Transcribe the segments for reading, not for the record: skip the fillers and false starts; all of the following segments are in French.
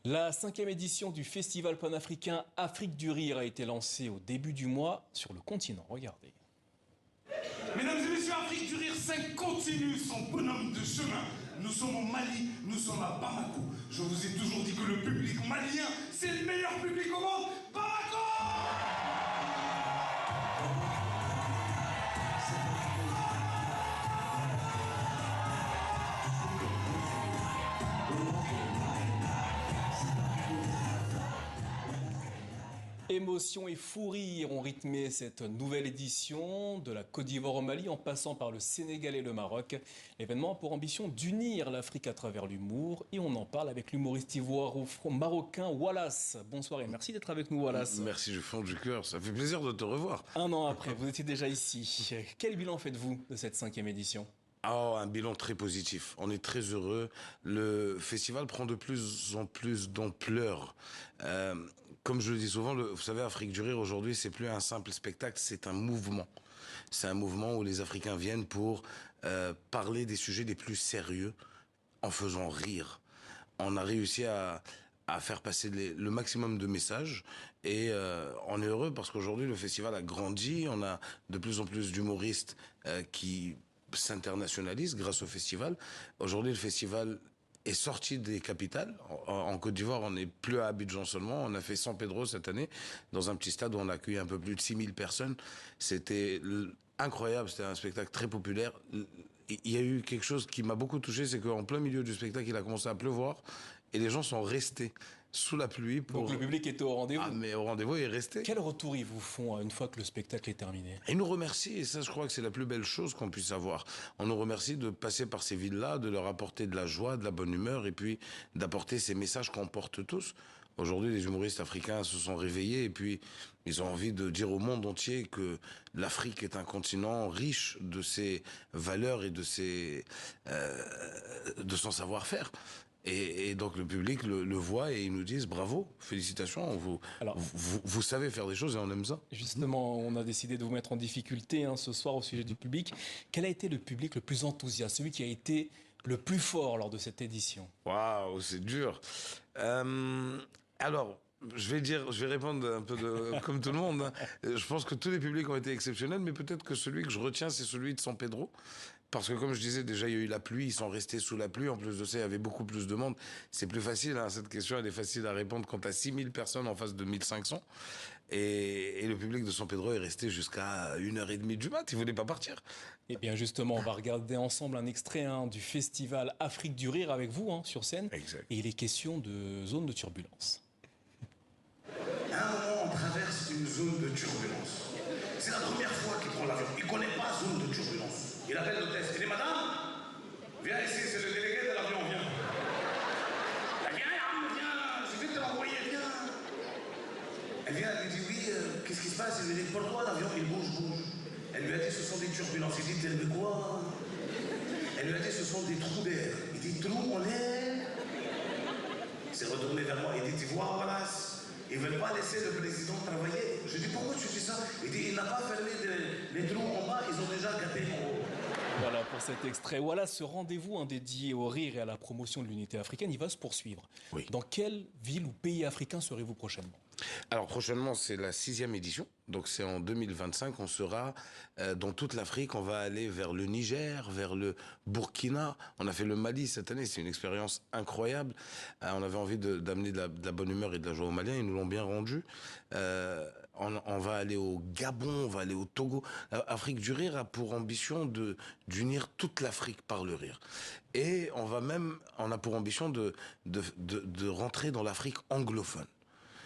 La 5e édition du festival panafricain Afrique du Rire a été lancée au début du mois sur le continent. Regardez. Mesdames et messieurs, Afrique du Rire 5 continue son bonhomme de chemin. Nous sommes au Mali, nous sommes à Bamako. Je vous ai toujours dit que le public malien, c'est le meilleur public au monde. Bamako! Émotion et fou rire ont rythmé cette nouvelle édition, de la Côte d'Ivoire au Mali en passant par le Sénégal et le Maroc. L'événement a pour ambition d'unir l'Afrique à travers l'humour et on en parle avec l'humoriste ivoiro-marocain Wallace. Bonsoir et merci d'être avec nous Wallace. Merci du fond du cœur, ça fait plaisir de te revoir. Un an après, vous étiez déjà ici. Quel bilan faites-vous de cette 5e édition ? Oh, un bilan très positif. On est très heureux. Le festival prend de plus en plus d'ampleur. Comme je le dis souvent, vous savez, Afrique du Rire aujourd'hui, c'est plus un simple spectacle, c'est un mouvement. C'est un mouvement où les Africains viennent pour parler des sujets les plus sérieux en faisant rire. On a réussi à faire passer le maximum de messages et on est heureux parce qu'aujourd'hui le festival a grandi. On a de plus en plus d'humoristes qui s'internationalise grâce au festival. Aujourd'hui, le festival est sorti des capitales. En Côte d'Ivoire, on n'est plus à Abidjan seulement. On a fait San Pedro cette année, dans un petit stade où on a accueilli un peu plus de 6000 personnes. C'était incroyable, c'était un spectacle très populaire. Il y a eu quelque chose qui m'a beaucoup touché, c'est qu'en plein milieu du spectacle, il a commencé à pleuvoir et les gens sont restés sous la pluie pour... Donc le public était au rendez-vous. Ah, mais au rendez-vous, il est resté. Quel retour ils vous font une fois que le spectacle est terminé ? Ils nous remercient, et ça, je crois que c'est la plus belle chose qu'on puisse avoir. On nous remercie de passer par ces villes-là, de leur apporter de la joie, de la bonne humeur, et puis d'apporter ces messages qu'on porte tous. Aujourd'hui, les humoristes africains se sont réveillés, et puis ils ont envie de dire au monde entier que l'Afrique est un continent riche de ses valeurs et de son savoir-faire. Et donc le public le voit et ils nous disent bravo, félicitations, vous savez faire des choses et on aime ça. Justement, on a décidé de vous mettre en difficulté ce soir au sujet du public. Quel a été le public le plus enthousiaste, celui qui a été le plus fort lors de cette édition ? Waouh, c'est dur. Alors, je vais répondre un peu comme tout le monde. Hein. Je pense que tous les publics ont été exceptionnels, mais peut-être que celui que je retiens, c'est celui de San Pedro. Parce que comme je disais, déjà, il y a eu la pluie, ils sont restés sous la pluie. En plus de ça, il y avait beaucoup plus de monde. C'est plus facile, hein. Cette question, elle est facile à répondre quand tu as 6000 personnes en face de 1500. Et le public de San Pedro est resté jusqu'à 1h30 du mat. Il voulait pas partir. Eh bien, justement, on va regarder ensemble un extrait du festival Afrique du Rire avec vous sur scène. Exact. Et il est question de zone de turbulence. À un moment, on traverse une zone de turbulence. C'est la première fois qu'il prend l'avion. Il ne connaît pas zone de turbulence. Il appelle l'hôtesse. Il dit, madame, viens ici, c'est le délégué de l'avion, viens. Viens, je vais te l'envoyer, viens. Elle vient, elle lui dit, oui, qu'est-ce qui se passe? Elle lui dit, pourquoi l'avion, il bouge. Elle lui a dit, ce sont des turbulences. Il dit, mais quoi? Elle lui a dit, ce sont des trous d'air. Il dit, trous en air? Il s'est retourné vers moi, il dit, tu vois, Wallace, ils ne veulent pas laisser le président travailler. Je dis, pourquoi tu dis ça? Il dit, il n'a pas fermé les trous en bas, ils ont déjà gâté en haut. Voilà pour cet extrait. Voilà, ce rendez-vous dédié au rire et à la promotion de l'unité africaine, il va se poursuivre. Oui. Dans quelle ville ou pays africain serez-vous prochainement ? Alors prochainement, c'est la 6e édition, donc c'est en 2025, on sera dans toute l'Afrique, on va aller vers le Niger, vers le Burkina, on a fait le Mali cette année, c'est une expérience incroyable, on avait envie d'amener de la bonne humeur et de la joie aux Maliens, ils nous l'ont bien rendu, on va aller au Gabon, on va aller au Togo, Afrique du Rire a pour ambition d'unir toute l'Afrique par le rire, et on a pour ambition de rentrer dans l'Afrique anglophone.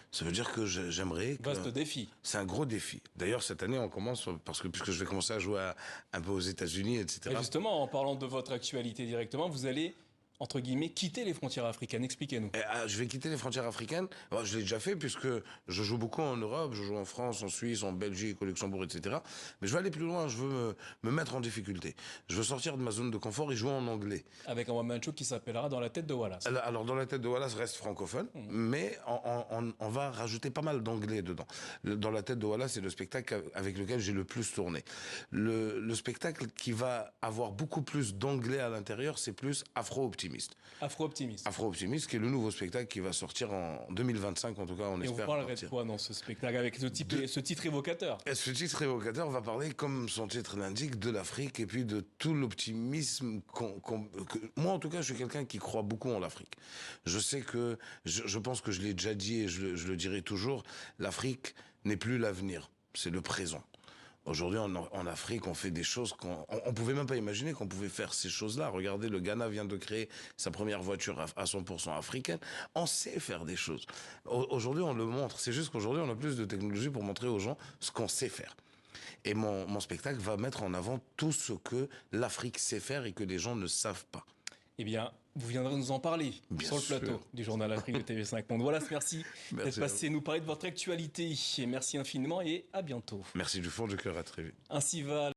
Ça veut dire que j'aimerais... Vaste défi. C'est un gros défi. D'ailleurs, cette année, on commence, puisque je vais commencer à jouer un peu aux États-Unis, etc. Et justement, en parlant de votre actualité directement, vous allez, entre guillemets, quitter les frontières africaines. Expliquez-nous. Je vais quitter les frontières africaines. Alors, je l'ai déjà fait, puisque je joue beaucoup en Europe. Je joue en France, en Suisse, en Belgique, au Luxembourg, etc. Mais je veux aller plus loin. Je veux me mettre en difficulté. Je veux sortir de ma zone de confort et jouer en anglais. Avec un one-man show qui s'appellera Dans la tête de Wallace. Alors, Dans la tête de Wallace reste francophone, mais on va rajouter pas mal d'anglais dedans. Dans la tête de Wallace, c'est le spectacle avec lequel j'ai le plus tourné. Le spectacle qui va avoir beaucoup plus d'anglais à l'intérieur, c'est plus afro-optimiste. Afro-Optimiste. Afro-Optimiste. Afro-Optimiste, qui est le nouveau spectacle qui va sortir en 2025, en tout cas, on Et espère. on parlerait de quoi dans ce spectacle avec ce titre évocateur? Et ce titre évocateur va parler, comme son titre l'indique, de l'Afrique et puis de tout l'optimisme moi, en tout cas, je suis quelqu'un qui croit beaucoup en l'Afrique. Je sais que, je pense que je l'ai déjà dit et je le dirai toujours, l'Afrique n'est plus l'avenir, c'est le présent. Aujourd'hui, en Afrique, on fait des choses on pouvait même pas imaginer qu'on pouvait faire ces choses-là. Regardez, le Ghana vient de créer sa première voiture à 100% africaine. On sait faire des choses. Aujourd'hui, on le montre. C'est juste qu'aujourd'hui, on a plus de technologie pour montrer aux gens ce qu'on sait faire. Et mon spectacle va mettre en avant tout ce que l'Afrique sait faire et que les gens ne savent pas. Eh bien, vous viendrez nous en parler Bien sur le sûr. plateau du Journal Afrique de TV5 Monde. Voilà, merci d'être passé nous parler de votre actualité. Et merci infiniment et à bientôt. Merci du fond du cœur, à très vite. Ainsi va